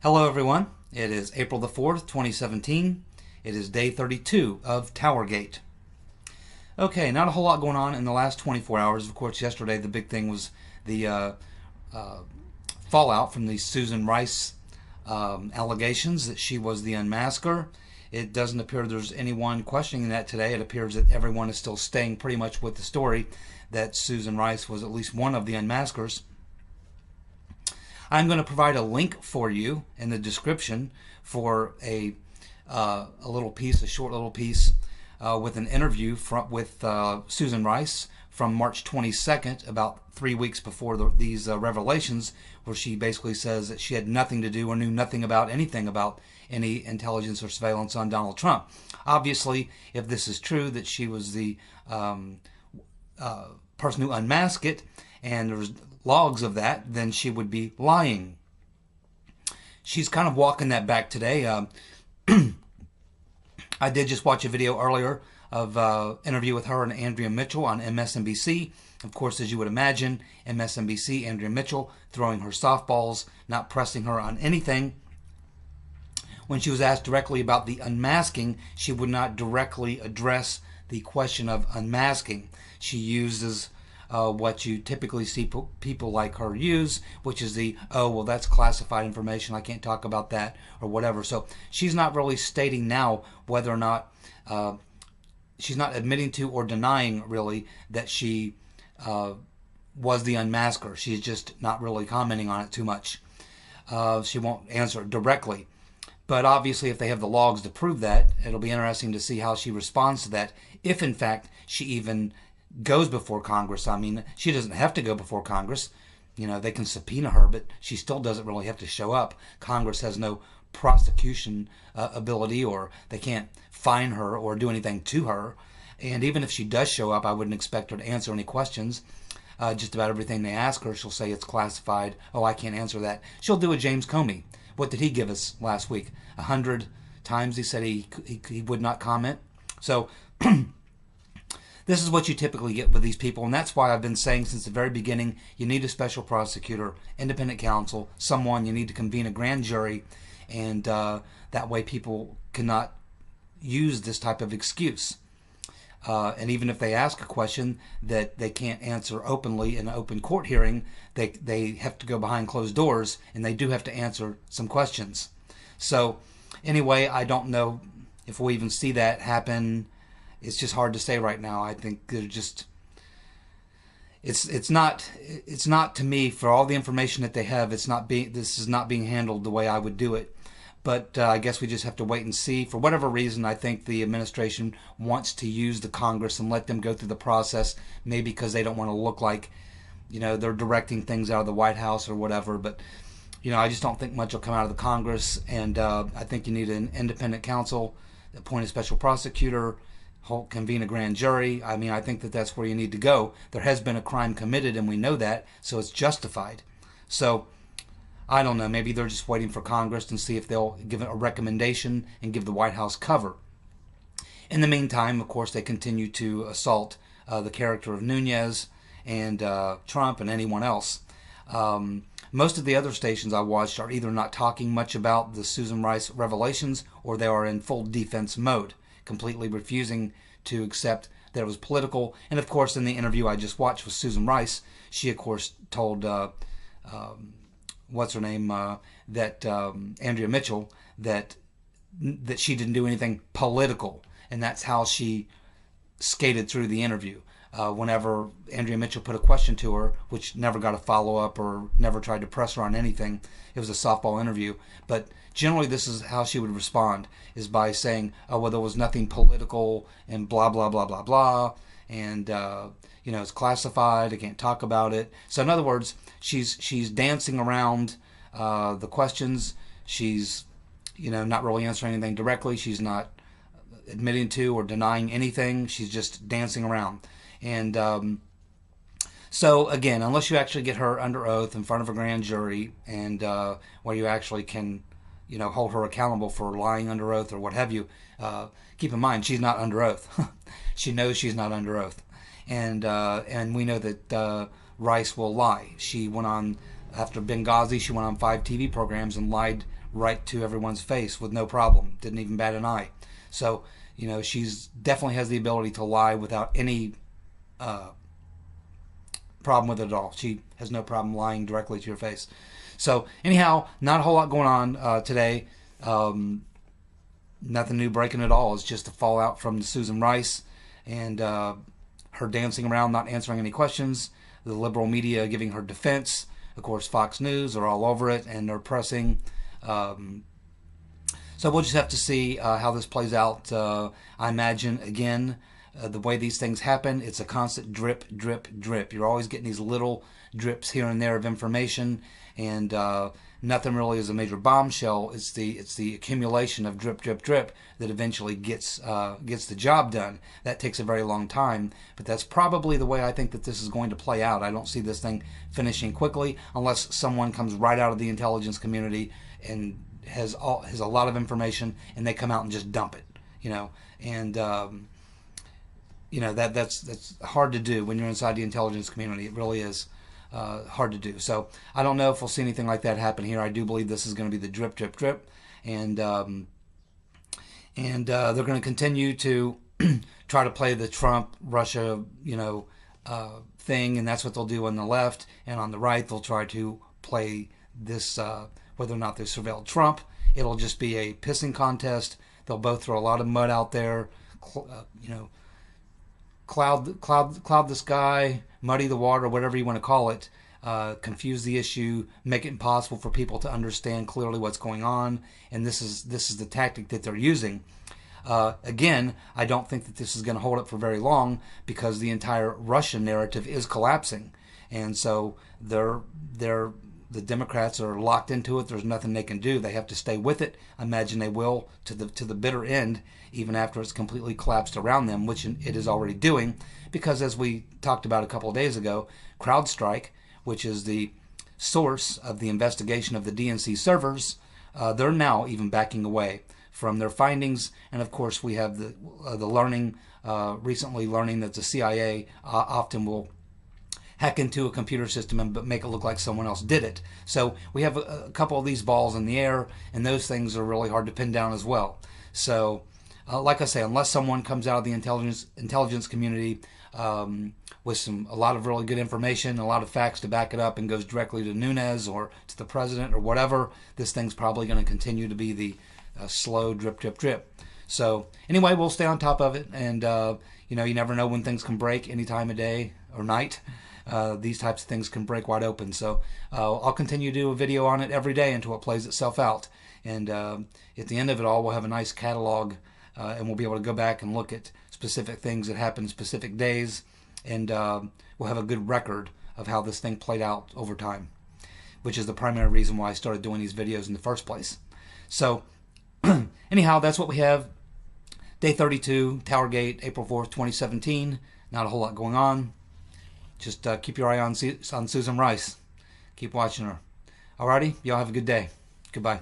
Hello everyone, it is April the 4th, 2017. It is day 32 of TowerGate. Okay, not a whole lot going on in the last 24 hours. Of course, yesterday the big thing was the fallout from the Susan Rice allegations that she was the unmasker. It doesn't appear there's anyone questioning that today. It appears that everyone is still staying pretty much with the story that Susan Rice was at least one of the unmaskers. I'm going to provide a link for you in the description for a little piece, a short little piece with an interview with Susan Rice from March 22nd, about 3 weeks before these revelations, where she basically says that she had nothing to do or knew nothing about anything about any intelligence or surveillance on Donald Trump. Obviously, if this is true, that she was the person who unmasked it, and there was logs of that, then she would be lying. She's kind of walking that back today. I did just watch a video earlier of an interview with her and Andrea Mitchell on MSNBC. Of course, as you would imagine, MSNBC, Andrea Mitchell throwing her softballs, not pressing her on anything. When she was asked directly about the unmasking, she would not directly address the question of unmasking. She uses what you typically see people like her use, which is the, oh, well, that's classified information, I can't talk about that, or whatever. So she's not really stating now whether or not, she's not admitting to or denying, really, that she was the unmasker. She's just not really commenting on it too much. She won't answer it directly. But obviously, if they have the logs to prove that, it'll be interesting to see how she responds to that, if in fact she even goes before Congress. I mean, she doesn't have to go before Congress. You know, they can subpoena her, but she still doesn't really have to show up. Congress has no prosecution ability, or they can't fine her or do anything to her. And even if she does show up, I wouldn't expect her to answer any questions. Just about everything they ask her, she'll say it's classified. Oh, I can't answer that. She'll do a James Comey. What did he give us last week? 100 times he said he would not comment. So this is what you typically get with these people, and that's why I've been saying since the very beginning, you need a special prosecutor, independent counsel, someone. You need to convene a grand jury, and that way people cannot use this type of excuse. And even if they ask a question that they can't answer openly in an open court hearing, they have to go behind closed doors, and they do have to answer some questions. So anyway, I don't know if we'll even see that happen. It's just hard to say right now. I think they're just, it's not to me, for all the information that they have, this is not being handled the way I would do it. But I guess we just have to wait and see. For whatever reason, I think the administration wants to use the Congress and let them go through the process, maybe because they don't want to look like, you know, they're directing things out of the White House or whatever. But, you know, I just don't think much will come out of the Congress. And I think you need an independent counsel, appoint a special prosecutor, convene a grand jury. I mean, I think that that's where you need to go. There has been a crime committed, and we know that, so it's justified. So I don't know, maybe they're just waiting for Congress and see if they'll give a recommendation and give the White House cover. In the meantime, of course, they continue to assault the character of Nunes and Trump and anyone else. Most of the other stations I watched are either not talking much about the Susan Rice revelations, or they are in full defense mode, completely refusing to accept that it was political. And of course, in the interview I just watched with Susan Rice, she of course told what's her name, that Andrea Mitchell, that she didn't do anything political, and that's how she skated through the interview. Whenever Andrea Mitchell put a question to her, which never got a follow-up or never tried to press her on anything, it was a softball interview. But generally this is how she would respond, is by saying, oh, well, there was nothing political and blah, blah, blah, blah, blah, and you know, it's classified, I can't talk about it. So in other words, she's dancing around the questions. She's, you know, not really answering anything directly. She's not admitting to or denying anything. She's just dancing around. And so again, unless you actually get her under oath in front of a grand jury, and where you actually can, you know, hold her accountable for lying under oath or what have you, keep in mind she's not under oath. She knows she's not under oath, and we know that Rice will lie. She went on, after Benghazi, she went on 5 TV programs and lied right to everyone's face with no problem. Didn't even bat an eye. So, you know, she's definitely has the ability to lie without any problem with it at all. She has no problem lying directly to your face. So anyhow, not a whole lot going on today. Nothing new breaking at all. It's just a fallout from Susan Rice and her dancing around, not answering any questions. The liberal media giving her defense. Of course, Fox News are all over it, and they're pressing. So we'll just have to see how this plays out. I imagine, again, the way these things happen, it's a constant drip, drip, drip. You're always getting these little drips here and there of information, and nothing really is a major bombshell. It's the accumulation of drip, drip, drip that eventually gets the job done. That takes a very long time, but that's probably the way I think that this is going to play out. I don't see this thing finishing quickly unless someone comes right out of the intelligence community and has a lot of information, and they come out and just dump it, you know, and you know, that's hard to do when you're inside the intelligence community. It really is hard to do. So I don't know if we'll see anything like that happen here. I do believe this is going to be the drip, drip, drip, and they're going to continue to try to play the Trump Russia, you know, thing, and that's what they'll do on the left, and on the right they'll try to play this. Whether or not they surveilled Trump, it'll just be a pissing contest. They'll both throw a lot of mud out there, you know, cloud the sky, muddy the water, whatever you want to call it, confuse the issue, make it impossible for people to understand clearly what's going on. And this is the tactic that they're using. Again, I don't think that this is going to hold up for very long because the entire Russian narrative is collapsing, and so the Democrats are locked into it. There's nothing they can do. They have to stay with it. I imagine they will to the bitter end, even after it's completely collapsed around them, which it is already doing. Because as we talked about a couple of days ago, CrowdStrike, which is the source of the investigation of the DNC servers, they're now even backing away from their findings. And of course, we have the learning, recently learning that the CIA often will hack into a computer system and make it look like someone else did it. So we have a couple of these balls in the air, and those things are really hard to pin down as well. So like I say, unless someone comes out of the intelligence community with a lot of really good information, a lot of facts to back it up, and goes directly to Nunes or to the president or whatever, this thing's probably going to continue to be the slow drip, drip, drip. So anyway, we'll stay on top of it, and you know, you never know when things can break any time of day or night. These types of things can break wide open. So I'll continue to do a video on it every day until it plays itself out. And at the end of it all, we'll have a nice catalog, and we'll be able to go back and look at specific things that happened specific days, and we'll have a good record of how this thing played out over time, which is the primary reason why I started doing these videos in the first place. So anyhow, that's what we have. Day 32, TowerGate, April 4th, 2017. Not a whole lot going on. Just keep your eye on Susan Rice. Keep watching her. Alrighty, y'all have a good day. Goodbye.